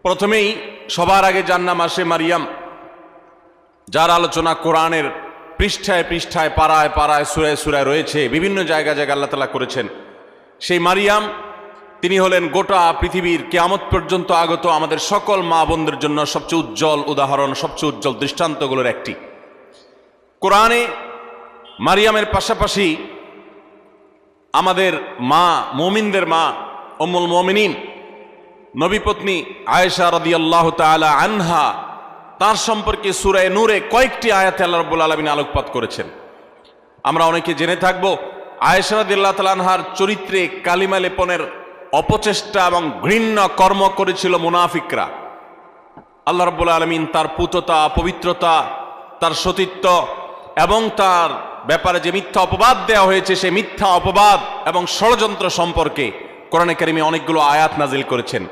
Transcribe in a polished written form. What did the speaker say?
প্রথমেই সবার আগে যার নাম আসে মারিয়াম, যার আলোচনা কোরআনের পৃষ্ঠায় পৃষ্ঠায় পাড়ায় পাড়ায় সুরায় সুরায় রয়েছে, বিভিন্ন জায়গায় জায়গায় আল্লাহ তাআলা করেছেন। সেই মারিয়াম তিনি হলেন গোটা পৃথিবীর কিয়ামত পর্যন্ত আগত আমাদের সকল মা বোনদের জন্য সবচেয়ে উজ্জ্বল উদাহরণ, সবচেয়ে উজ্জ্বল দৃষ্টান্তগুলোর একটি। কোরআনে মারিয়ামের পাশাপাশি আমাদের মা, মুমিনদের মা উম্মুল মুমিনিন নবীপত্নী আয়েশা রাদিয়াল্লাহু তাআলা আনহা, তার সম্পর্কে সূরা নূরে কয়েকটি আয়াতে আল্লাহ রাব্বুল আলামিন আলোকপাত করেছেন। আমরা অনেকে জেনে থাকব আয়েশা রাদিয়াল্লাহু তাআলা আনহার চরিত্রে কালিমা লেপনের অপচেষ্টা এবং ঘৃণ্য কর্ম করেছিল মুনাফিকরা। আল্লাহ রাব্বুল আলামিন তার পুততা, পবিত্রতা, তার সতীত্ব এবং তার ব্যাপারে যে মিথ্যা অপবাদ দেওয়া হয়েছে, সেই মিথ্যা অপবাদ এবং ষড়যন্ত্র সম্পর্কে কোরআনে কারিমে অনেকগুলো আয়াত নাজিল করেছেন।